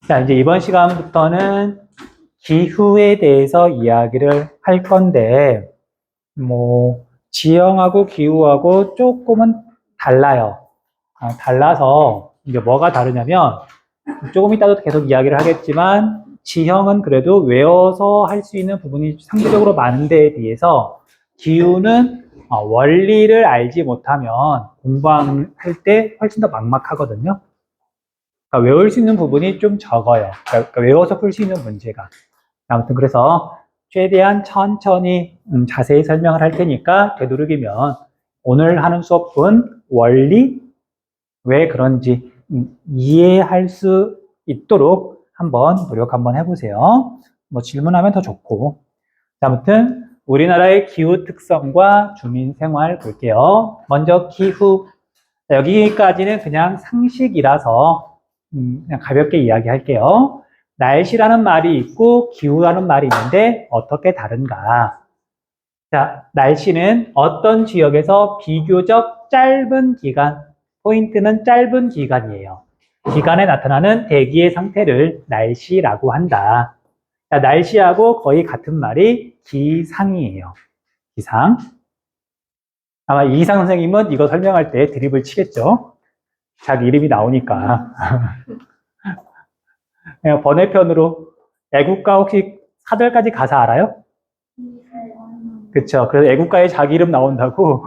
자, 이제 이번 시간부터는 기후에 대해서 이야기를 할 건데, 지형하고 기후하고 조금은 달라요. 달라서, 이제 뭐가 다르냐면, 조금 이따도 계속 이야기를 하겠지만, 지형은 그래도 외워서 할 수 있는 부분이 상대적으로 많은 데에 비해서, 기후는 원리를 알지 못하면 공부할 때 훨씬 더 막막하거든요. 그러니까 외울 수 있는 부분이 좀 적어요. 그러니까 외워서 풀 수 있는 문제가. 아무튼 그래서 최대한 천천히 자세히 설명을 할 테니까 되도록이면 오늘 하는 수업은 원리, 왜 그런지 이해할 수 있도록 노력 한번 해보세요. 질문하면 더 좋고. 아무튼 우리나라의 기후 특성과 주민 생활 볼게요. 먼저 기후. 여기까지는 그냥 상식이라서 그냥 가볍게 이야기할게요. 날씨라는 말이 있고 기후라는 말이 있는데 어떻게 다른가? 자, 날씨는 어떤 지역에서 비교적 짧은 기간, 포인트는 짧은 기간이에요. 기간에 나타나는 대기의 상태를 날씨라고 한다. 자, 날씨하고 거의 같은 말이 기상이에요. 기상. 아마 이상 선생님은 이거 설명할 때 드립을 치겠죠? 자기 이름이 나오니까. 그냥 번외편으로 애국가 혹시 사절까지 가사 알아요? 그쵸. 그래서 애국가에 자기 이름 나온다고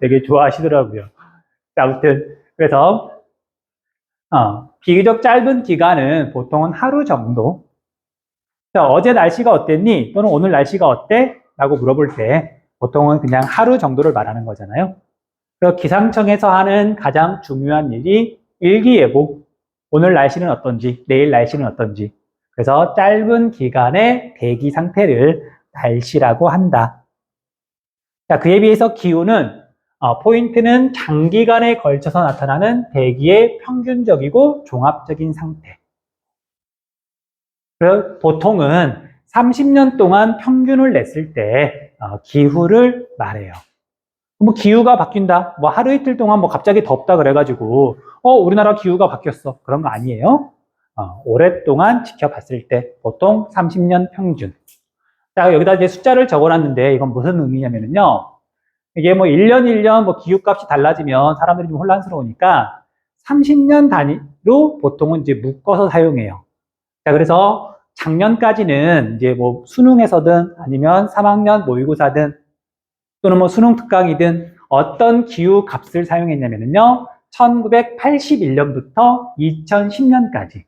되게 좋아하시더라고요. 아무튼 그래서 비교적 짧은 기간은 보통은 하루 정도. 자, 어제 날씨가 어땠니? 또는 오늘 날씨가 어때? 라고 물어볼 때 보통은 그냥 하루 정도를 말하는 거잖아요. 그래서 기상청에서 하는 가장 중요한 일이 일기예보. 오늘 날씨는 어떤지, 내일 날씨는 어떤지. 그래서 짧은 기간의 대기 상태를 날씨라고 한다. 자, 그에 비해서 기후는 포인트는 장기간에 걸쳐서 나타나는 대기의 평균적이고 종합적인 상태. 그래서 보통은 30년 동안 평균을 냈을 때 기후를 말해요. 기후가 바뀐다. 하루 이틀 동안 갑자기 덥다 그래가지고 우리나라 기후가 바뀌었어. 그런 거 아니에요. 오랫동안 지켜봤을 때 보통 30년 평균. 자, 여기다 이제 숫자를 적어놨는데 이건 무슨 의미냐면요. 이게 1년 1년 기후값이 달라지면 사람들이 좀 혼란스러우니까 30년 단위로 보통은 이제 묶어서 사용해요. 자, 그래서 작년까지는 이제 수능에서든 아니면 3학년 모의고사든 또는 수능 특강이든 어떤 기후 값을 사용했냐면요. 1981년부터 2010년까지.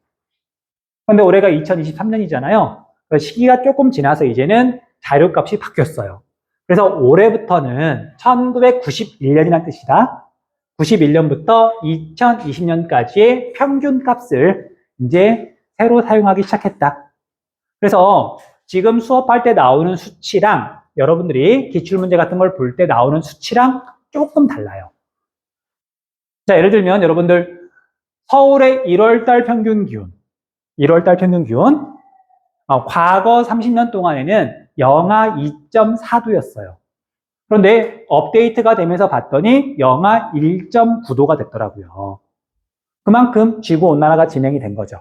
그런데 올해가 2023년이잖아요. 시기가 조금 지나서 이제는 자료값이 바뀌었어요. 그래서 올해부터는 1991년이라는 뜻이다. 91년부터 2020년까지의 평균 값을 이제 새로 사용하기 시작했다. 그래서 지금 수업할 때 나오는 수치랑 여러분들이 기출문제 같은 걸 볼 때 나오는 수치랑 조금 달라요. 자, 예를 들면 여러분들 서울의 1월달 평균 기온, 과거 30년 동안에는 영하 2.4도였어요. 그런데 업데이트가 되면서 봤더니 영하 1.9도가 됐더라고요. 그만큼 지구온난화가 진행이 된 거죠.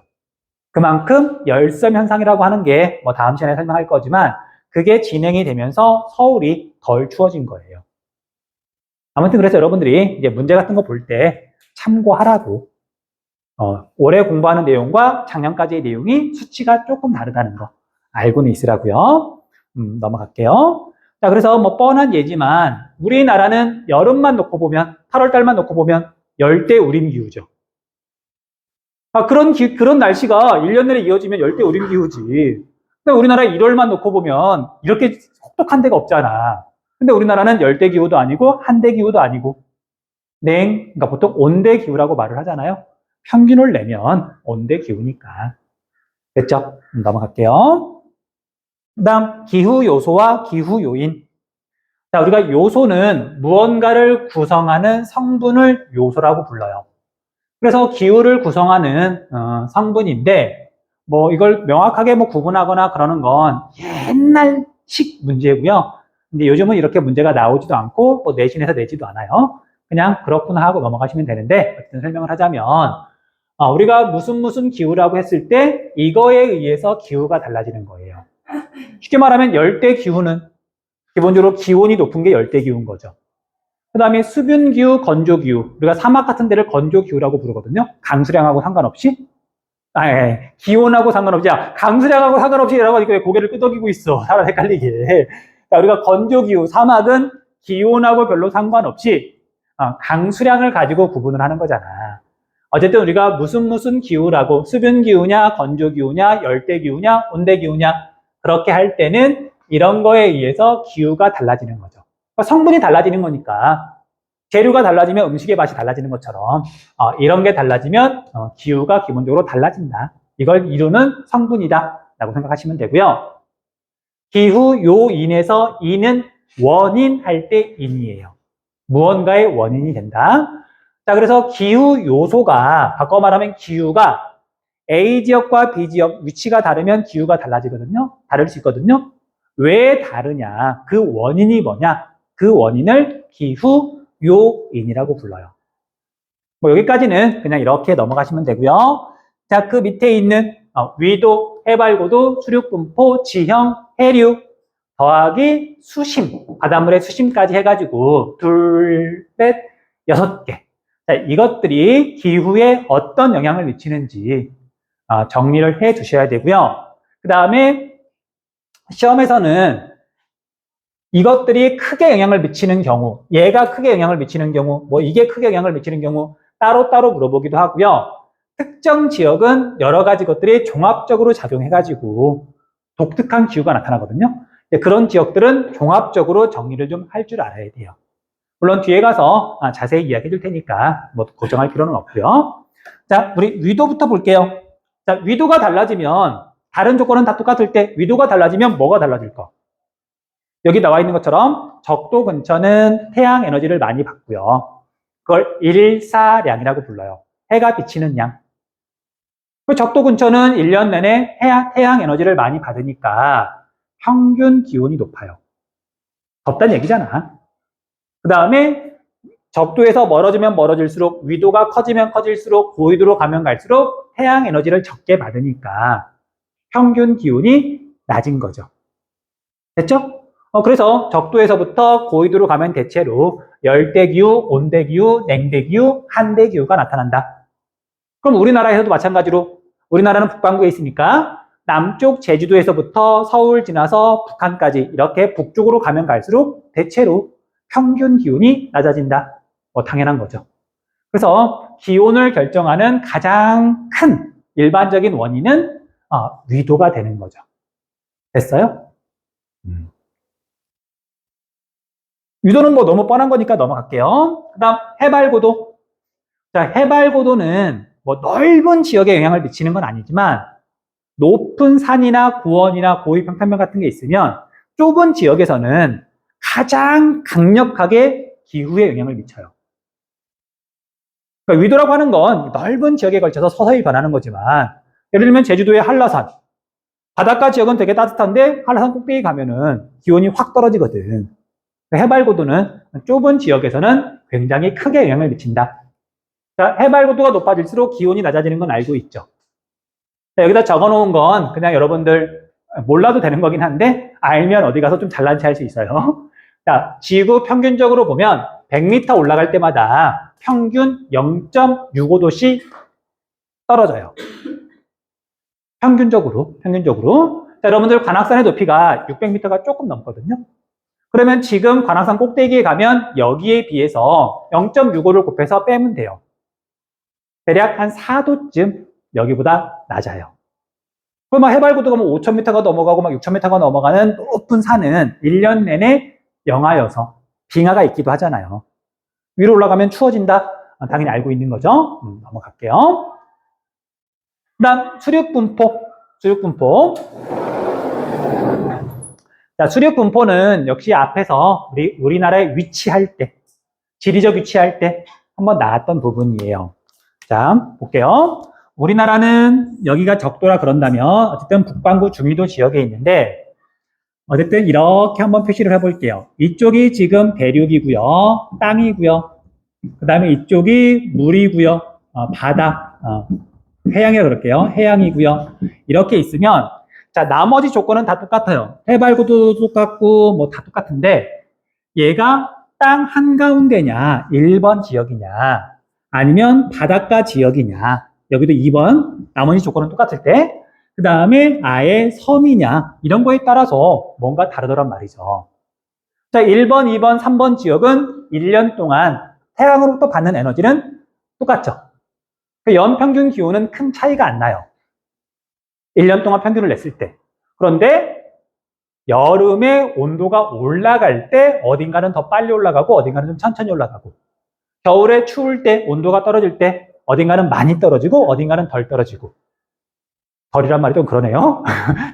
그만큼 열섬 현상이라고 하는 게 다음 시간에 설명할 거지만 그게 진행이 되면서 서울이 덜 추워진 거예요. 아무튼 그래서 여러분들이 이제 문제 같은 거 볼 때 참고하라고 올해 공부하는 내용과 작년까지의 내용이 수치가 조금 다르다는 거 알고는 있으라고요. 넘어갈게요. 자, 그래서 뻔한 예지만 우리나라는 여름만 놓고 보면 8월 달만 놓고 보면 열대 우림 기후죠. 그런 날씨가 1년 내내 이어지면 열대 우림 기후지. 근데 우리나라 1월만 놓고 보면 이렇게 혹독한 데가 없잖아. 근데 우리나라는 열대 기후도 아니고 한대 기후도 아니고 그러니까 보통 온대 기후라고 말을 하잖아요. 평균을 내면 온대 기후니까. 됐죠? 넘어갈게요. 그 다음 기후 요소와 기후 요인. 자, 우리가 요소는 무언가를 구성하는 성분을 요소라고 불러요. 그래서 기후를 구성하는 성분인데 이걸 명확하게 구분하거나 그러는 건 옛날식 문제고요. 근데 요즘은 이렇게 문제가 나오지도 않고 내신에서 내지도 않아요. 그냥 그렇구나 하고 넘어가시면 되는데 어쨌든 설명을 하자면 우리가 무슨 기후라고 했을 때 이거에 의해서 기후가 달라지는 거예요. 쉽게 말하면 열대 기후는 기본적으로 기온이 높은 게 열대 기후인 거죠. 그 다음에 수분 기후, 건조 기후. 우리가 사막 같은 데를 건조 기후라고 부르거든요. 강수량하고 상관없이. 기온하고 상관없이. 강수량하고 상관없이 라고 하니까 왜 고개를 끄덕이고 있어. 사람 헷갈리게. 자, 우리가 건조 기후, 사막은 기온하고 별로 상관없이 강수량을 가지고 구분을 하는 거잖아. 어쨌든 우리가 무슨 기후라고 수분 기후냐, 건조 기후냐, 열대 기후냐, 온대 기후냐 그렇게 할 때는 이런 거에 의해서 기후가 달라지는 거죠. 성분이 달라지는 거니까 재료가 달라지면 음식의 맛이 달라지는 것처럼 이런 게 달라지면 기후가 기본적으로 달라진다. 이걸 이루는 성분이다 라고 생각하시면 되고요. 기후 요인에서 인은 원인 할 때 인이에요. 무언가의 원인이 된다. 자, 그래서 기후 요소가 바꿔 말하면 기후가 A 지역과 B 지역 위치가 다르면 기후가 달라지거든요. 다를 수 있거든요. 왜 다르냐? 그 원인이 뭐냐? 그 원인을 기후 요인이라고 불러요. 뭐 여기까지는 그냥 이렇게 넘어가시면 되고요. 자, 그 밑에 있는 위도, 해발고도, 수륙분포, 지형, 해류 더하기 수심, 바닷물의 수심까지 해가지고 둘, 셋, 6개. 자, 이것들이 기후에 어떤 영향을 미치는지 정리를 해 두셔야 되고요. 그 다음에 시험에서는 이것들이 크게 영향을 미치는 경우, 얘가 크게 영향을 미치는 경우, 뭐 이게 크게 영향을 미치는 경우 따로따로 물어보기도 하고요. 특정 지역은 여러 가지 것들이 종합적으로 작용해가지고 독특한 기후가 나타나거든요. 그런 지역들은 종합적으로 정리를 좀 할 줄 알아야 돼요. 물론 뒤에 가서 자세히 이야기해 줄 테니까 뭐 걱정할 필요는 없고요. 자, 우리 위도부터 볼게요. 자, 위도가 달라지면 다른 조건은 다 똑같을 때 위도가 달라지면 뭐가 달라질까? 여기 나와 있는 것처럼 적도 근처는 태양 에너지를 많이 받고요. 그걸 일사량이라고 불러요. 해가 비치는 양. 적도 근처는 1년 내내 태양 에너지를 많이 받으니까 평균 기온이 높아요. 덥다는 얘기잖아. 그 다음에 적도에서 멀어지면 멀어질수록 위도가 커지면 커질수록 고위도로 가면 갈수록 태양 에너지를 적게 받으니까 평균 기온이 낮은 거죠. 됐죠? 그래서 적도에서부터 고위도로 가면 대체로 열대기후, 온대기후, 냉대기후, 한대기후가 나타난다. 그럼 우리나라에서도 마찬가지로 우리나라는 북반구에 있으니까 남쪽 제주도에서부터 서울 지나서 북한까지 이렇게 북쪽으로 가면 갈수록 대체로 평균 기온이 낮아진다. 당연한 거죠. 그래서 기온을 결정하는 가장 큰 일반적인 원인은 위도가 되는 거죠. 됐어요? 위도는 뭐 너무 뻔한 거니까 넘어갈게요. 그 다음 해발고도. 자, 해발고도는 뭐 넓은 지역에 영향을 미치는 건 아니지만 높은 산이나 고원이나 고위 평탄면 같은 게 있으면 좁은 지역에서는 가장 강력하게 기후에 영향을 미쳐요. 그러니까 위도라고 하는 건 넓은 지역에 걸쳐서 서서히 변하는 거지만 예를 들면 제주도의 한라산. 바닷가 지역은 되게 따뜻한데 한라산 꼭대기 가면은 기온이 확 떨어지거든. 해발고도는 좁은 지역에서는 굉장히 크게 영향을 미친다. 자, 해발고도가 높아질수록 기온이 낮아지는 건 알고 있죠. 자, 여기다 적어놓은 건 그냥 여러분들 몰라도 되는 거긴 한데 알면 어디 가서 좀 잘난 체 할 수 있어요. 자, 지구 평균적으로 보면 100m 올라갈 때마다 평균 0.65도씩 떨어져요. 평균적으로. 자, 여러분들 관악산의 높이가 600m가 조금 넘거든요. 그러면 지금 관악산 꼭대기에 가면 여기에 비해서 0.65를 곱해서 빼면 돼요. 대략 한 4도쯤 여기보다 낮아요. 그럼 해발고도가 뭐 5,000m가 넘어가고 막 6,000m가 넘어가는 높은 산은 1년 내내 영하여서 빙하가 있기도 하잖아요. 위로 올라가면 추워진다? 당연히 알고 있는 거죠. 넘어갈게요. 그 다음 수륙분포. 자, 수륙분포는 역시 앞에서 우리나라에 위치할 때, 지리적 위치할 때 한번 나왔던 부분이에요. 자, 볼게요. 우리나라는 여기가 적도라 그런다면 어쨌든 북반구 중위도 지역에 있는데 어쨌든 이렇게 한번 표시를 해볼게요. 이쪽이 지금 대륙이고요. 땅이고요. 그 다음에 이쪽이 물이고요. 바다. 해양이라고 그럴게요. 해양이고요. 이렇게 있으면 자, 나머지 조건은 다 똑같아요. 해발고도 똑같고 뭐 다 똑같은데 얘가 땅 한가운데냐, 1번 지역이냐, 아니면 바닷가 지역이냐, 여기도 2번, 나머지 조건은 똑같을 때, 그 다음에 아예 섬이냐, 이런 거에 따라서 뭔가 다르더란 말이죠. 자, 1번, 2번, 3번 지역은 1년 동안 태양으로부터 받는 에너지는 똑같죠. 그 연평균 기온은 큰 차이가 안 나요. 1년 동안 평균을 냈을 때. 그런데 여름에 온도가 올라갈 때 어딘가는 더 빨리 올라가고 어딘가는 좀 천천히 올라가고, 겨울에 추울 때 온도가 떨어질 때 어딘가는 많이 떨어지고 어딘가는 덜 떨어지고, 덜이란 말이 좀 그러네요.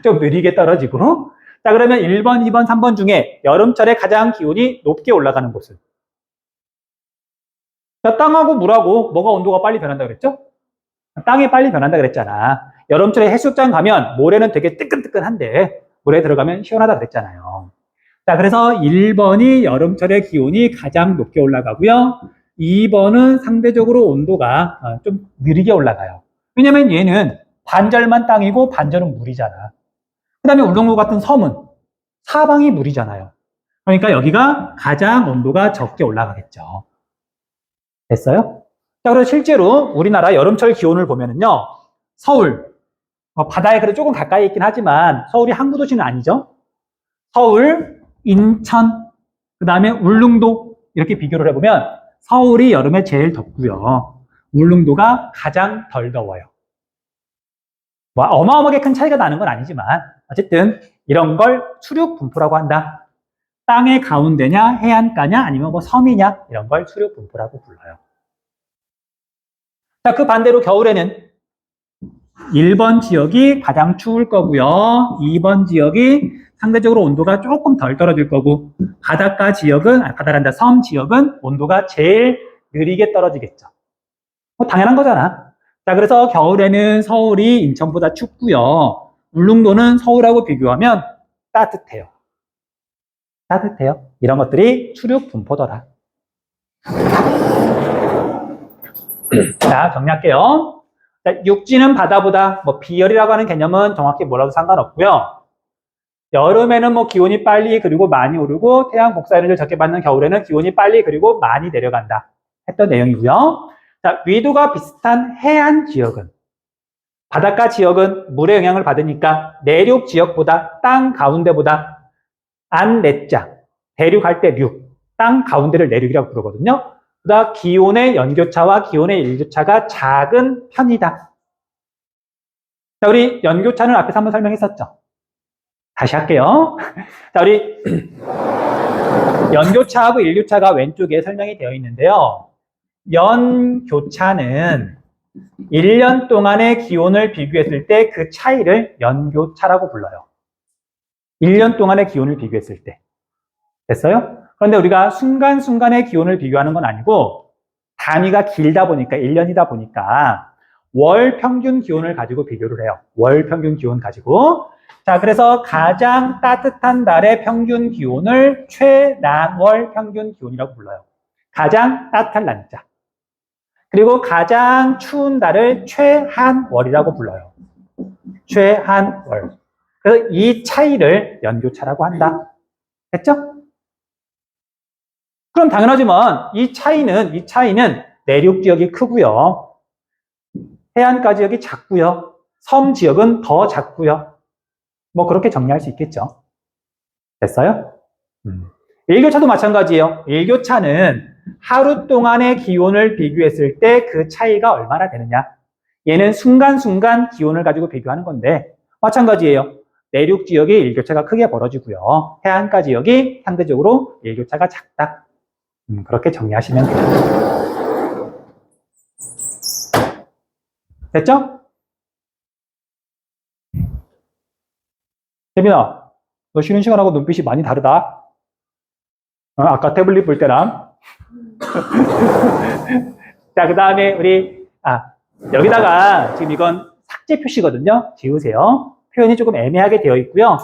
좀 느리게 떨어지고. 자, 그러면 1번, 2번, 3번 중에 여름철에 가장 기온이 높게 올라가는 곳은? 자, 땅하고 물하고 뭐가 온도가 빨리 변한다 그랬죠? 땅이 빨리 변한다 그랬잖아. 여름철에 해수욕장 가면 모래는 되게 뜨끈뜨끈한데 물에 들어가면 시원하다 그랬잖아요. 자, 그래서 1번이 여름철에 기온이 가장 높게 올라가고요. 2번은 상대적으로 온도가 좀 느리게 올라가요. 왜냐면 얘는 반절만 땅이고 반절은 물이잖아. 그 다음에 울릉도 같은 섬은 사방이 물이잖아요. 그러니까 여기가 가장 온도가 적게 올라가겠죠. 됐어요? 자, 그래서 실제로 우리나라 여름철 기온을 보면은요, 서울, 바다에 그래도 조금 가까이 있긴 하지만 서울이 항구 도시는 아니죠. 서울, 인천, 그 다음에 울릉도 이렇게 비교를 해보면 서울이 여름에 제일 덥고요. 울릉도가 가장 덜 더워요. 뭐 어마어마하게 큰 차이가 나는 건 아니지만 어쨌든 이런 걸 수륙 분포라고 한다. 땅의 가운데냐, 해안가냐, 아니면 뭐 섬이냐 이런 걸 수륙 분포라고 불러요. 자, 그 반대로 겨울에는 1번 지역이 가장 추울 거고요. 2번 지역이 상대적으로 온도가 조금 덜 떨어질 거고, 바닷가 지역은, 바다란다, 섬 지역은 온도가 제일 느리게 떨어지겠죠. 뭐 당연한 거잖아. 자, 그래서 겨울에는 서울이 인천보다 춥고요. 울릉도는 서울하고 비교하면 따뜻해요. 따뜻해요. 이런 것들이 추륙 분포더라. 자, 정리할게요. 자, 육지는 바다보다, 뭐 비열이라고 하는 개념은 정확히 뭐라도 상관없고요. 여름에는 뭐 기온이 빨리 그리고 많이 오르고 태양 복사에너지를 적게 받는 겨울에는 기온이 빨리 그리고 많이 내려간다 했던 내용이고요. 자, 위도가 비슷한 해안 지역은, 바닷가 지역은 물의 영향을 받으니까 내륙 지역보다, 땅 가운데보다 안내자, 대륙할 때 륙, 땅 가운데를 내륙이라고 부르거든요. 보다 기온의 연교차와 기온의 일교차가 작은 편이다. 자, 우리 연교차는 앞에서 한번 설명했었죠. 다시 할게요. 자, 우리 연교차하고 일교차가 왼쪽에 설명이 되어 있는데요. 연교차는 1년 동안의 기온을 비교했을 때 그 차이를 연교차라고 불러요. 1년 동안의 기온을 비교했을 때. 됐어요? 그런데 우리가 순간순간의 기온을 비교하는 건 아니고 단위가 길다 보니까 1년이다 보니까 월 평균 기온을 가지고 비교를 해요. 월 평균 기온 가지고. 자, 그래서 가장 따뜻한 달의 평균 기온을 최난월 평균 기온이라고 불러요. 가장 따뜻한 날짜. 그리고 가장 추운 달을 최한월이라고 불러요. 최한월. 그래서 이 차이를 연교차라고 한다. 됐죠? 그럼 당연하지만 이 차이는 내륙 지역이 크고요. 해안가 지역이 작고요. 섬 지역은 더 작고요. 뭐 그렇게 정리할 수 있겠죠. 됐어요? 일교차도 마찬가지예요. 일교차는 하루 동안의 기온을 비교했을 때 그 차이가 얼마나 되느냐. 얘는 순간순간 기온을 가지고 비교하는 건데 마찬가지예요. 내륙 지역이 일교차가 크게 벌어지고요. 해안가 지역이 상대적으로 일교차가 작다. 그렇게 정리하시면 돼요. 됐죠? 재민아, 너 쉬는 시간하고 눈빛이 많이 다르다. 아까 태블릿 볼 때랑. 자, 그 다음에 우리, 여기다가 지금 이건 삭제 표시거든요. 지우세요. 표현이 조금 애매하게 되어 있고요.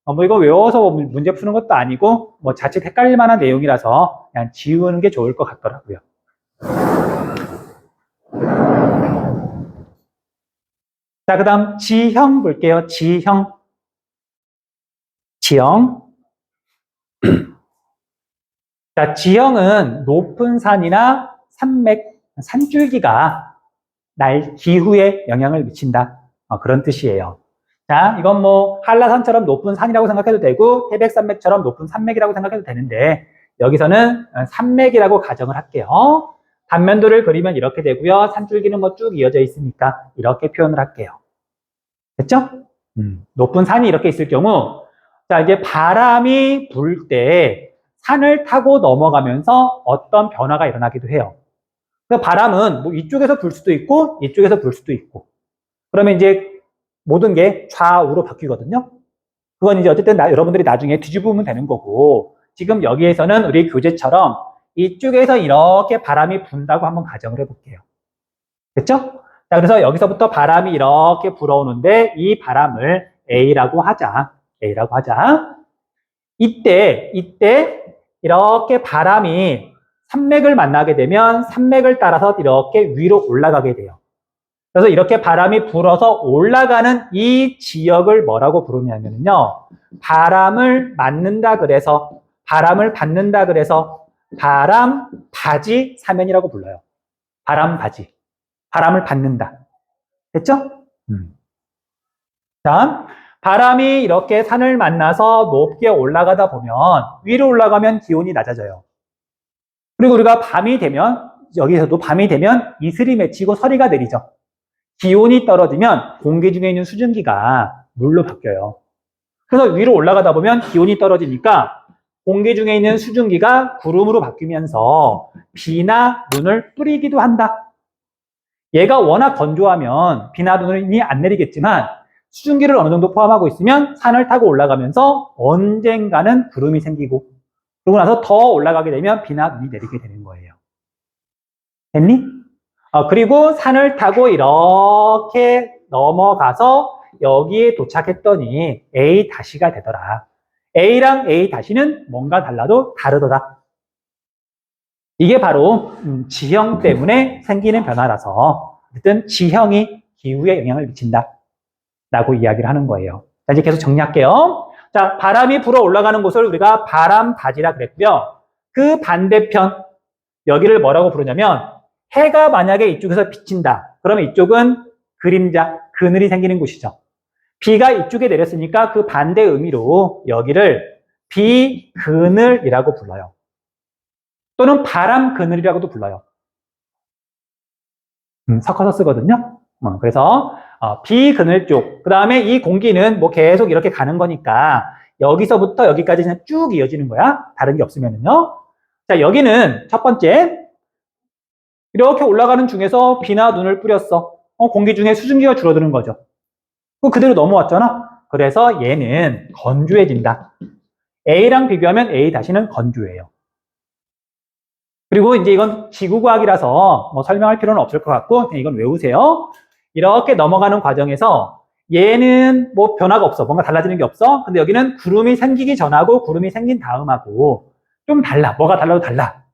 뭐 이거 외워서 문제 푸는 것도 아니고, 뭐 자칫 헷갈릴 만한 내용이라서 그냥 지우는 게 좋을 것 같더라고요. 자, 그 다음 지형 볼게요. 지형. 지형. 자, 지형은 높은 산이나 산맥, 산줄기가 기후에 영향을 미친다. 그런 뜻이에요. 자, 이건 뭐 한라산처럼 높은 산이라고 생각해도 되고 태백산맥처럼 높은 산맥이라고 생각해도 되는데 여기서는 산맥이라고 가정을 할게요. 단면도를 그리면 이렇게 되고요. 산줄기는 뭐 쭉 이어져 있으니까 이렇게 표현을 할게요. 됐죠? 높은 산이 이렇게 있을 경우 자, 이제 바람이 불 때 산을 타고 넘어가면서 어떤 변화가 일어나기도 해요. 그 바람은 뭐 이쪽에서 불 수도 있고 이쪽에서 불 수도 있고 그러면 이제 모든 게 좌우로 바뀌거든요. 그건 이제 어쨌든 여러분들이 나중에 뒤집으면 되는 거고 지금 여기에서는 우리 교재처럼 이쪽에서 이렇게 바람이 분다고 한번 가정을 해볼게요. 됐죠? 자, 그래서 여기서부터 바람이 이렇게 불어오는데 이 바람을 A라고 하자. A라고 하자. 이때 이렇게 바람이 산맥을 만나게 되면 산맥을 따라서 이렇게 위로 올라가게 돼요. 그래서 이렇게 바람이 불어서 올라가는 이 지역을 뭐라고 부르냐면요. 바람을 맞는다 그래서, 바람을 받는다 그래서 바람 바지 사면이라고 불러요. 바람 바지. 바람을 받는다. 됐죠? 자, 바람이 이렇게 산을 만나서 높게 올라가다 보면 위로 올라가면 기온이 낮아져요. 그리고 우리가 밤이 되면 여기서도 밤이 되면 이슬이 맺히고 서리가 내리죠. 기온이 떨어지면 공기 중에 있는 수증기가 물로 바뀌어요. 그래서 위로 올라가다 보면 기온이 떨어지니까 공기 중에 있는 수증기가 구름으로 바뀌면서 비나 눈을 뿌리기도 한다. 얘가 워낙 건조하면 비나 눈이 안 내리겠지만 수증기를 어느 정도 포함하고 있으면 산을 타고 올라가면서 언젠가는 구름이 생기고 그러고 나서 더 올라가게 되면 비나 눈이 내리게 되는 거예요. 됐니? 그리고 산을 타고 이렇게 넘어가서 여기에 도착했더니 A-가 되더라. A랑 A-는 뭔가 달라도 다르더라. 이게 바로 지형 때문에 생기는 변화라서 어쨌든 지형이 기후에 영향을 미친다 라고 이야기를 하는 거예요. 자, 이제 계속 정리할게요. 자, 바람이 불어 올라가는 곳을 우리가 바람바지라 그랬고요. 그 반대편 여기를 뭐라고 부르냐면 해가 만약에 이쪽에서 비친다. 그러면 이쪽은 그림자, 그늘이 생기는 곳이죠. 비가 이쪽에 내렸으니까 그 반대 의미로 여기를 비그늘이라고 불러요. 또는 바람 그늘이라고도 불러요. 섞어서 쓰거든요. 그래서 비그늘 쪽, 그 다음에 이 공기는 뭐 계속 이렇게 가는 거니까 여기서부터 여기까지 그냥 쭉 이어지는 거야. 다른 게 없으면은요. 자, 여기는 첫 번째 이렇게 올라가는 중에서 비나 눈을 뿌렸어. 공기 중에 수증기가 줄어드는 거죠. 그대로 넘어왔잖아. 그래서 얘는 건조해진다. A랑 비교하면 A-는 건조해요. 그리고 이제 이건 지구과학이라서 뭐 설명할 필요는 없을 것 같고 그냥 이건 외우세요. 이렇게 넘어가는 과정에서 얘는 뭐 변화가 없어. 뭔가 달라지는 게 없어. 근데 여기는 구름이 생기기 전하고 구름이 생긴 다음하고 좀 달라. 뭐가 달라도 달라.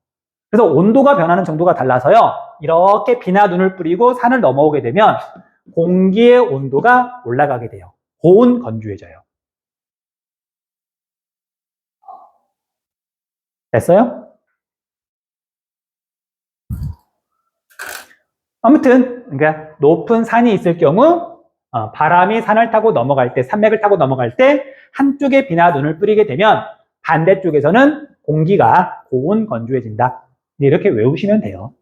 그래서 온도가 변하는 정도가 달라서요. 이렇게 비나 눈을 뿌리고 산을 넘어오게 되면 공기의 온도가 올라가게 돼요. 고온 건조해져요. 됐어요? 아무튼 그러니까 높은 산이 있을 경우 바람이 산을 타고 넘어갈 때, 산맥을 타고 넘어갈 때 한쪽에 비나 눈을 뿌리게 되면 반대쪽에서는 공기가 고온 건조해진다. 이렇게 외우시면 돼요.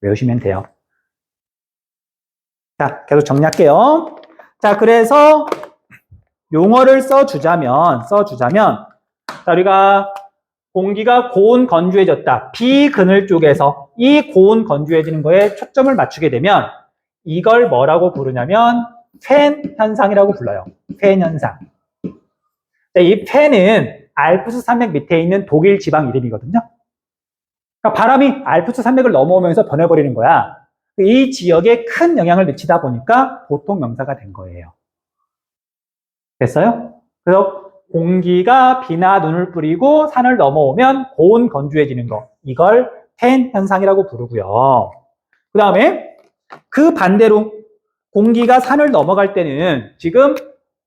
외우시면 돼요. 자, 계속 정리할게요. 자, 그래서 용어를 써주자면, 자, 우리가 공기가 고온 건조해졌다. 비그늘 쪽에서 이 고온 건조해지는 거에 초점을 맞추게 되면 이걸 뭐라고 부르냐면 팬 현상이라고 불러요. 팬 현상. 자, 이 팬은 알프스 산맥 밑에 있는 독일 지방 이름이거든요. 그러니까 바람이 알프스 산맥을 넘어오면서 변해버리는 거야. 이 지역에 큰 영향을 미치다 보니까 보통 명사가 된 거예요. 됐어요? 그래서 공기가 비나 눈을 뿌리고 산을 넘어오면 고온 건조해지는 거. 이걸 팬 현상이라고 부르고요. 그 다음에 그 반대로 공기가 산을 넘어갈 때는 지금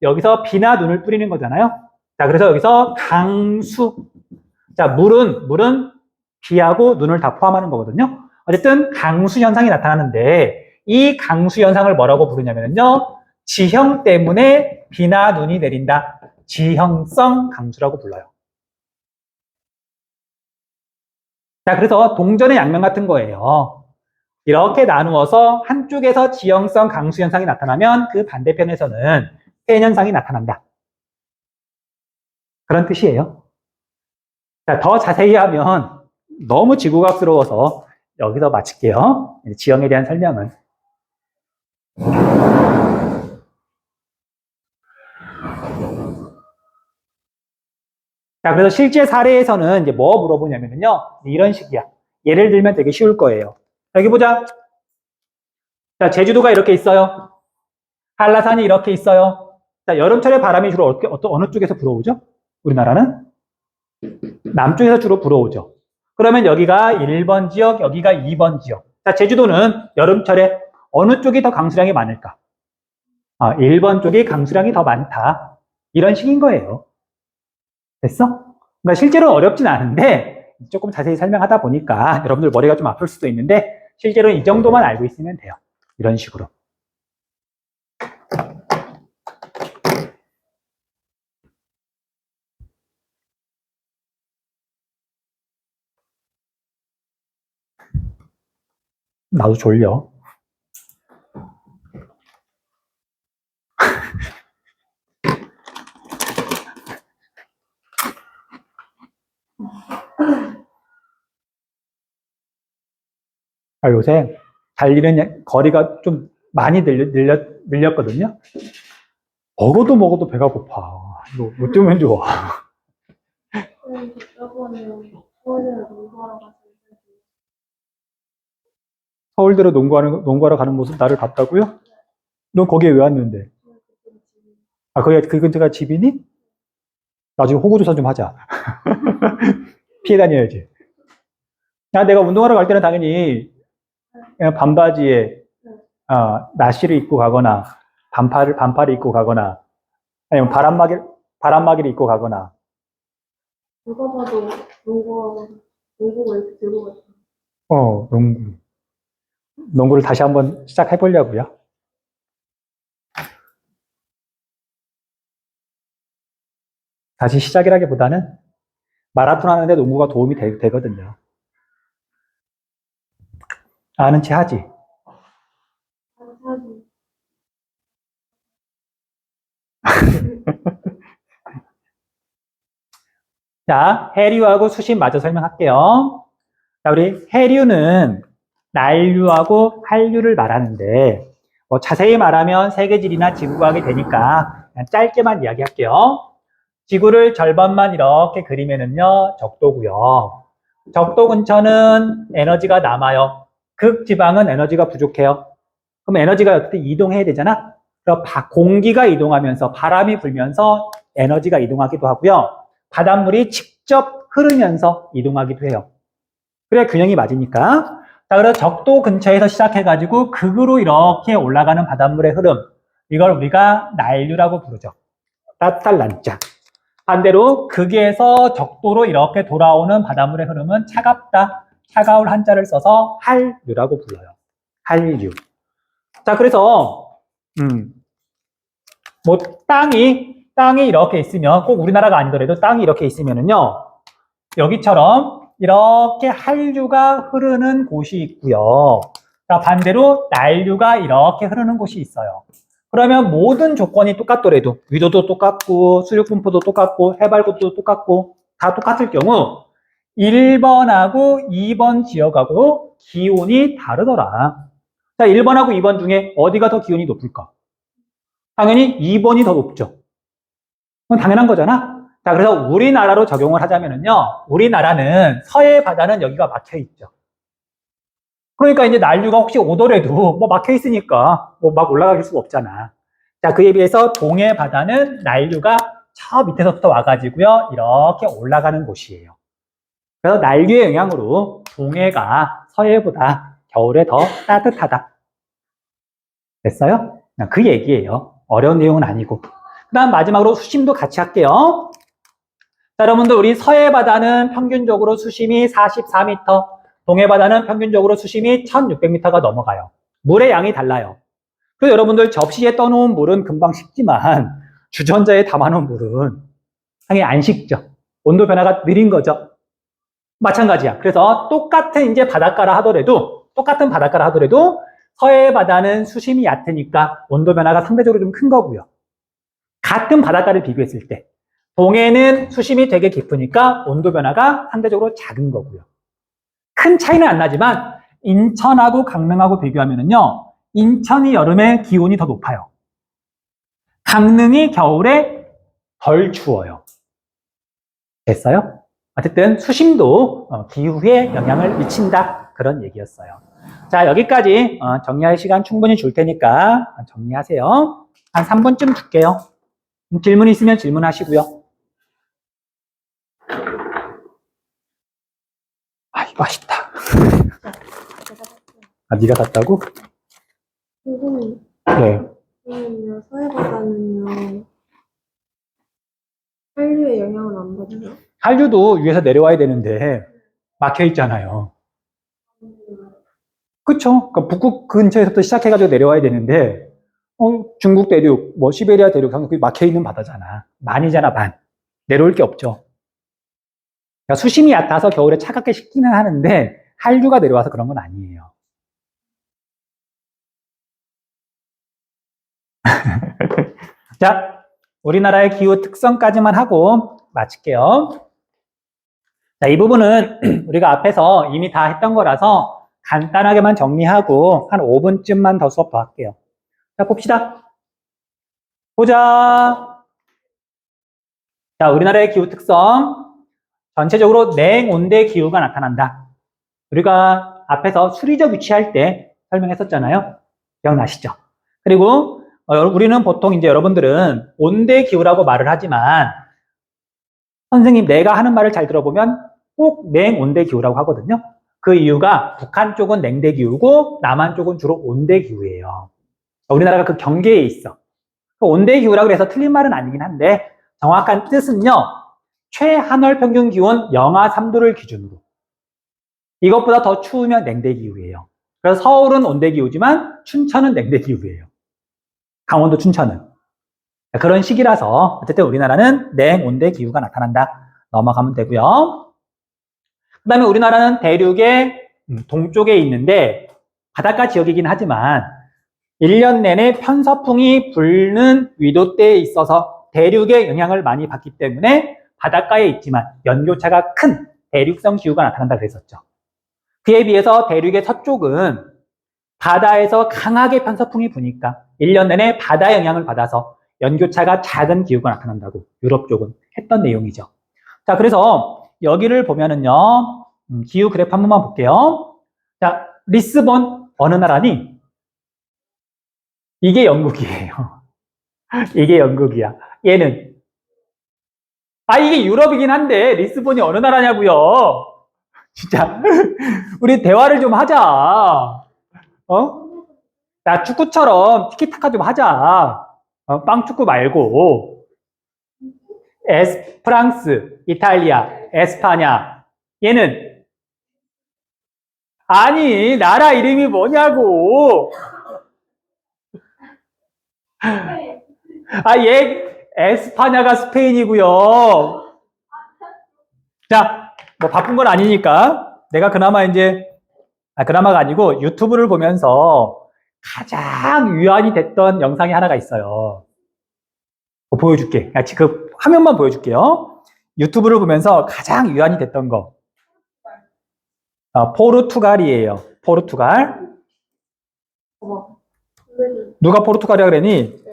여기서 비나 눈을 뿌리는 거잖아요. 자, 그래서 여기서 강수. 자, 물은 비하고 눈을 다 포함하는 거거든요. 어쨌든 강수 현상이 나타나는데 이 강수 현상을 뭐라고 부르냐면요. 지형 때문에 비나 눈이 내린다. 지형성 강수라고 불러요. 자, 그래서 동전의 양면 같은 거예요. 이렇게 나누어서 한쪽에서 지형성 강수 현상이 나타나면 그 반대편에서는 폐인 현상이 나타난다. 그런 뜻이에요. 자, 더 자세히 하면 너무 지구과학스러워서 여기서 마칠게요. 지형에 대한 설명은. 자, 그래서 실제 사례에서는 이제 뭐 물어보냐면요. 이런 식이야. 예를 들면 되게 쉬울 거예요. 여기 보자. 자, 제주도가 이렇게 있어요. 한라산이 이렇게 있어요. 자, 여름철에 바람이 주로 어느 쪽에서 불어오죠? 우리나라는? 남쪽에서 주로 불어오죠. 그러면 여기가 1번 지역, 여기가 2번 지역. 자, 제주도는 여름철에 어느 쪽이 더 강수량이 많을까? 1번 쪽이 강수량이 더 많다. 이런 식인 거예요. 됐어? 그러니까 실제로 어렵진 않은데 조금 자세히 설명하다 보니까 여러분들 머리가 좀 아플 수도 있는데 실제로 이 정도만 알고 있으면 돼요. 이런 식으로. 나도 졸려. 요새 달리는 거리가 좀 많이 늘렸거든요. 먹어도 배가 고파. 이거 어쩌면 좋아. 서울대로 농구하러 가는 모습 나를 봤다고요? 넌 거기에 왜 왔는데? 거기 그 근처가 집이니? 나중에 호구조사 좀 하자. 피해 다녀야지. 내가 운동하러 갈 때는 당연히 그냥 반바지에 나시를 입고 가거나 반팔을 입고 가거나 아니면 바람막이를 입고 가거나. 누가 봐도 농구가 이렇게 들고 갔어. 농구를 다시 한번 시작해 보려고요. 다시 시작이라기보다는 마라톤 하는데 농구가 도움이 되거든요. 아는 체 하지? 자, 해류하고 수심 마저 설명할게요. 자, 우리 해류는 난류하고 한류를 말하는데 자세히 말하면 세계지리나 지구과학이 되니까 그냥 짧게만 이야기할게요. 지구를 절반만 이렇게 그리면은요, 적도고요. 적도 근처는 에너지가 남아요. 극지방은 에너지가 부족해요. 그럼 에너지가 어떻게 이동해야 되잖아? 그래서 공기가 이동하면서 바람이 불면서 에너지가 이동하기도 하고요. 바닷물이 직접 흐르면서 이동하기도 해요. 그래야 균형이 맞으니까. 자, 그래서 적도 근처에서 시작해가지고 극으로 이렇게 올라가는 바닷물의 흐름. 이걸 우리가 난류라고 부르죠. 따딸란자. 반대로 극에서 적도로 이렇게 돌아오는 바닷물의 흐름은 차갑다. 차가울 한자를 써서 한류라고 불러요. 한류. 자, 그래서 땅이 이렇게 있으면 꼭 우리나라가 아니더라도 땅이 이렇게 있으면은요. 여기처럼 이렇게 한류가 흐르는 곳이 있고요. 자, 반대로 난류가 이렇게 흐르는 곳이 있어요. 그러면 모든 조건이 똑같더라도 위도도 똑같고 수륙 분포도 똑같고 해발고도 똑같고 다 똑같을 경우 1번하고 2번 지역하고 기온이 다르더라. 자, 1번하고 2번 중에 어디가 더 기온이 높을까? 당연히 2번이 더 높죠. 그건 당연한 거잖아. 자, 그래서 우리나라로 적용을 하자면은요, 우리나라는 서해 바다는 여기가 막혀 있죠. 그러니까 이제 난류가 혹시 오더라도 뭐 막혀 있으니까 뭐 막 올라갈 수가 없잖아. 자, 그에 비해서 동해 바다는 난류가 저 밑에서부터 와가지고요, 이렇게 올라가는 곳이에요. 그래서 난류의 영향으로 동해가 서해보다 겨울에 더 따뜻하다. 됐어요? 그 얘기예요. 어려운 내용은 아니고. 그 다음 마지막으로 수심도 같이 할게요. 자, 여러분들 우리 서해 바다는 평균적으로 수심이 44m, 동해 바다는 평균적으로 수심이 1600m가 넘어가요. 물의 양이 달라요. 그래서 여러분들 접시에 떠놓은 물은 금방 식지만 주전자에 담아놓은 물은 당연히 안 식죠. 온도 변화가 느린 거죠. 마찬가지야. 그래서 똑같은 이제 바닷가라 하더라도, 똑같은 바닷가라 하더라도 서해 바다는 수심이 얕으니까 온도 변화가 상대적으로 좀 큰 거고요. 같은 바닷가를 비교했을 때 동해는 수심이 되게 깊으니까 온도 변화가 상대적으로 작은 거고요. 큰 차이는 안 나지만 인천하고 강릉하고 비교하면은요, 인천이 여름에 기온이 더 높아요. 강릉이 겨울에 덜 추워요. 됐어요? 어쨌든 수심도 기후에 영향을 미친다, 그런 얘기였어요. 자, 여기까지 정리할 시간 충분히 줄 테니까 정리하세요. 한 3분쯤 줄게요. 질문 있으면 질문하시고요. 아, 이거 맛있다. 아, 네가 샀다고? 선생님, 네. 그러면요, 서해바다는요, 한류의 영향을 안 받아요? 한류도 위에서 내려와야 되는데 막혀 있잖아요. 그쵸? 그러니까 북극 근처에서부터 시작해가지고 내려와야 되는데 중국 대륙, 뭐 시베리아 대륙 그게 막혀 있는 바다잖아. 만이잖아, 만. 내려올 게 없죠. 그러니까 수심이 얕아서 겨울에 차갑게 식기는 하는데 한류가 내려와서 그런 건 아니에요. 자, 우리나라의 기후 특성까지만 하고 마칠게요. 자, 이 부분은 우리가 앞에서 이미 다 했던 거라서 간단하게만 정리하고 한 5분쯤만 더 수업 더 할게요. 자, 봅시다. 보자. 자, 우리나라의 기후 특성. 전체적으로 냉온대 기후가 나타난다. 우리가 앞에서 수리적 위치할 때 설명했었잖아요. 기억나시죠? 그리고 우리는 보통 이제 여러분들은 온대 기후라고 말을 하지만 선생님 내가 하는 말을 잘 들어보면 꼭 냉온대 기후라고 하거든요. 그 이유가 북한 쪽은 냉대 기후고 남한 쪽은 주로 온대 기후예요. 우리나라가 그 경계에 있어. 온대 기후라고 해서 틀린 말은 아니긴 한데 정확한 뜻은요. 최한월 평균 기온 영하 3도를 기준으로. 이것보다 더 추우면 냉대 기후예요. 그래서 서울은 온대 기후지만 춘천은 냉대 기후예요. 강원도 춘천은. 그런 식이라서 어쨌든 우리나라는 냉온대 기후가 나타난다. 넘어가면 되고요. 그 다음에 우리나라는 대륙의 동쪽에 있는데 바닷가 지역이긴 하지만 1년 내내 편서풍이 불는 위도대에 있어서 대륙의 영향을 많이 받기 때문에 바닷가에 있지만 연교차가 큰 대륙성 기후가 나타난다 그랬었죠. 그에 비해서 대륙의 서쪽은 바다에서 강하게 편서풍이 부니까 1년 내내 바다 영향을 받아서 연교차가 작은 기후가 나타난다고 유럽 쪽은 했던 내용이죠. 자, 그래서 여기를 보면은요, 기후 그래프 한 번만 볼게요. 자, 리스본 어느 나라니? 이게 영국이에요. 이게 영국이야. 얘는 이게 유럽이긴 한데 리스본이 어느 나라냐고요? 진짜 우리 대화를 좀 하자. 야, 축구처럼 티키타카 좀 하자. 빵축구 말고. 프랑스, 이탈리아, 에스파냐. 얘는 아니, 나라 이름이 뭐냐고. 얘 에스파냐가 스페인이고요. 자, 뭐 바쁜 건 아니니까 내가 그나마 이제 그나마가 아니고 유튜브를 보면서 가장 유한이 됐던 영상이 하나가 있어요. 보여줄게. 그 화면만 보여줄게요. 유튜브를 보면서 가장 유한이 됐던 거. 포르투갈이에요. 포르투갈. 누가 포르투갈이라 그러니?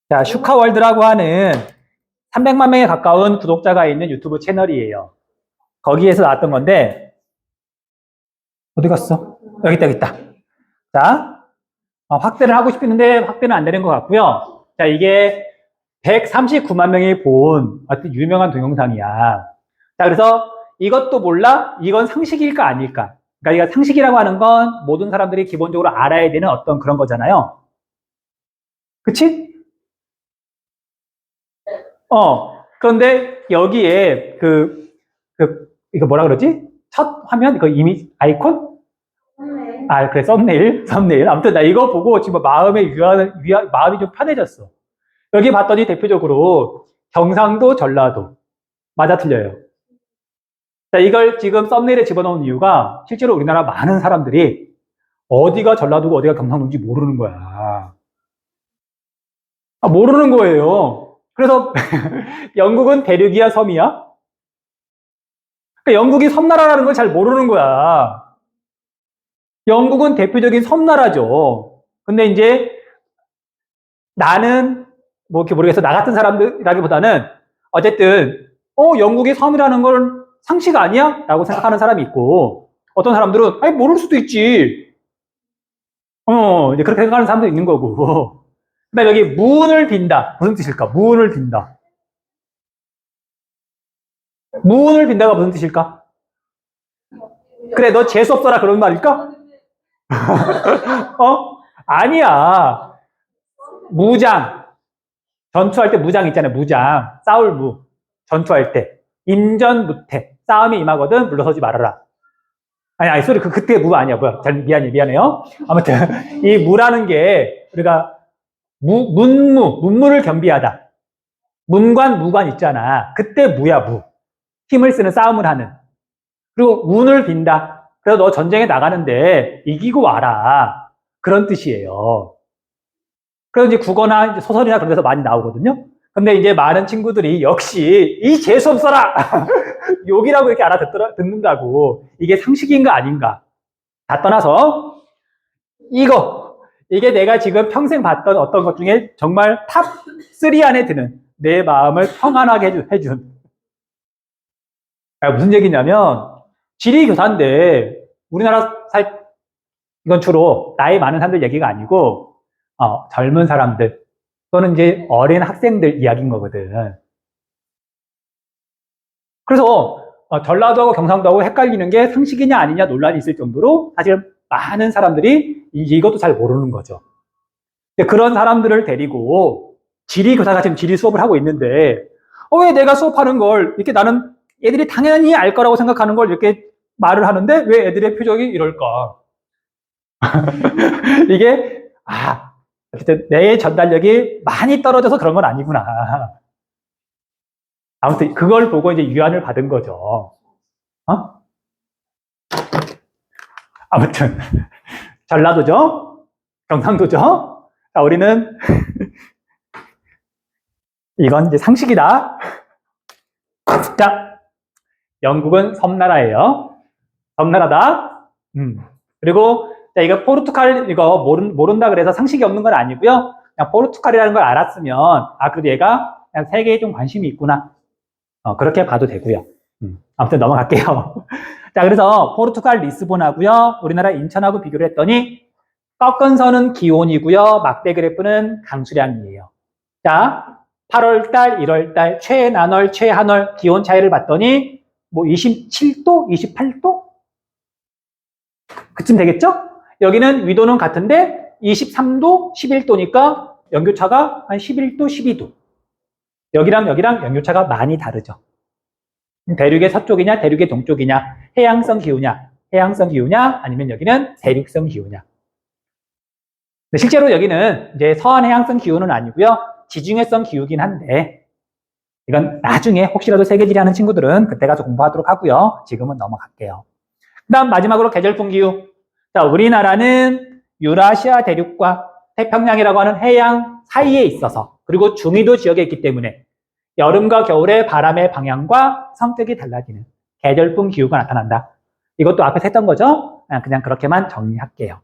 자, 슈카월드라고 하는 300만 명에 가까운 구독자가 있는 유튜브 채널이에요. 거기에서 나왔던 건데, 어디 갔어? 여기 있다, 여기 있다. 자, 확대를 하고 싶은데 확대는 안 되는 것 같고요. 자, 이게 139만 명이 본 어떤 유명한 동영상이야. 자, 그래서 이것도 몰라? 이건 상식일까 아닐까? 그러니까 이거 상식이라고 하는 건 모든 사람들이 기본적으로 알아야 되는 어떤 그런 거잖아요. 그치? 그런데 여기에 이거 뭐라 그러지? 첫 화면? 그 이미지, 아이콘? 아, 그래, 썸네일. 아무튼 나 이거 보고 지금 마음이 좀 편해졌어. 여기 봤더니 대표적으로 경상도, 전라도. 맞아, 틀려요. 자, 이걸 지금 썸네일에 집어넣은 이유가 실제로 우리나라 많은 사람들이 어디가 전라도고 어디가 경상도인지 모르는 거야. 모르는 거예요. 그래서 영국은 대륙이야, 섬이야? 그러니까 영국이 섬나라라는 걸 잘 모르는 거야. 영국은 대표적인 섬나라죠. 근데 이제 나는 뭐 이렇게 모르겠어. 나 같은 사람들이라기보다는 어쨌든 영국이 섬이라는 걸 상식 아니야? 라고 생각하는 사람이 있고 어떤 사람들은 아니 모를 수도 있지. 이제 그렇게 생각하는 사람도 있는 거고. 그다음에 여기 문을 빈다. 무슨 뜻일까? 문을 빈다. 문을 빈다가 무슨 뜻일까? 그래, 너 재수 없어라 그런 말일까? 아니야. 무장. 전투할 때 무장 있잖아요. 무장. 싸울 무. 전투할 때. 임전무태. 싸움이 임하거든 물러서지 말아라. 아니, 소리, 그때 무 아니야. 뭐야. 미안해요. 아무튼, 이 무라는 게, 우리가, 문무를 겸비하다. 문관, 무관 있잖아. 그때 무야, 무. 힘을 쓰는 싸움을 하는. 그리고 문을 빈다. 그래서 너 전쟁에 나가는데 이기고 와라. 그런 뜻이에요. 그래서 이제 국어나 이제 소설이나 그런 데서 많이 나오거든요. 근데 이제 많은 친구들이 역시 이 재수없어라! 욕이라고 이렇게 알아듣는다고. 이게 상식인가 아닌가. 다 떠나서 이게 내가 지금 평생 봤던 어떤 것 중에 정말 탑 3 안에 드는 내 마음을 평안하게 해준. 무슨 얘기냐면 지리교사인데 우리나라 이건 주로 나이 많은 사람들 얘기가 아니고 젊은 사람들 또는 이제 어린 학생들 이야기인 거거든. 그래서 전라도하고 경상도하고 헷갈리는 게 상식이냐 아니냐 논란이 있을 정도로 사실 많은 사람들이 이것도 잘 모르는 거죠. 그런 사람들을 데리고 지리교사가 지금 지리 수업을 하고 있는데 왜 내가 수업하는 걸 이렇게 나는 애들이 당연히 알 거라고 생각하는 걸 이렇게 말을 하는데 왜 애들의 표정이 이럴까? 이게 내 전달력이 많이 떨어져서 그런 건 아니구나. 아무튼 그걸 보고 이제 유안을 받은 거죠. 아무튼 전라도죠, 경상도죠. 자, 우리는 이건 이제 상식이다. 자, 영국은 섬나라예요. 섬나라다. 그리고 자, 이거 포르투갈 이거 모른다 그래서 상식이 없는 건 아니고요. 그냥 포르투갈이라는 걸 알았으면 그래도 얘가 그냥 세계에 좀 관심이 있구나. 그렇게 봐도 되고요. 아무튼 넘어갈게요. 자, 그래서 포르투갈 리스본하고요, 우리나라 인천하고 비교를 했더니 꺾은 선은 기온이고요, 막대 그래프는 강수량이에요. 자, 8월달, 1월달 최난월, 최한월 기온 차이를 봤더니 뭐 27도, 28도? 그쯤 되겠죠? 여기는 위도는 같은데 23도, 11도니까 연교차가 한 11도, 12도. 여기랑 연교차가 많이 다르죠. 대륙의 서쪽이냐, 대륙의 동쪽이냐, 해양성 기후냐, 아니면 여기는 대륙성 기후냐. 실제로 여기는 이제 서한 해양성 기후는 아니고요, 지중해성 기후긴 한데, 이건 나중에 혹시라도 세계지리 하는 친구들은 그때 가서 공부하도록 하고요. 지금은 넘어갈게요. 그 다음 마지막으로 계절풍 기후. 자, 우리나라는 유라시아 대륙과 태평양이라고 하는 해양 사이에 있어서, 그리고 중위도 지역에 있기 때문에 여름과 겨울의 바람의 방향과 성격이 달라지는 계절풍 기후가 나타난다. 이것도 앞에서 했던 거죠? 그냥 그렇게만 정리할게요.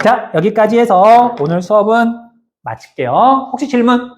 자, 여기까지 해서 오늘 수업은 마칠게요. 혹시 질문?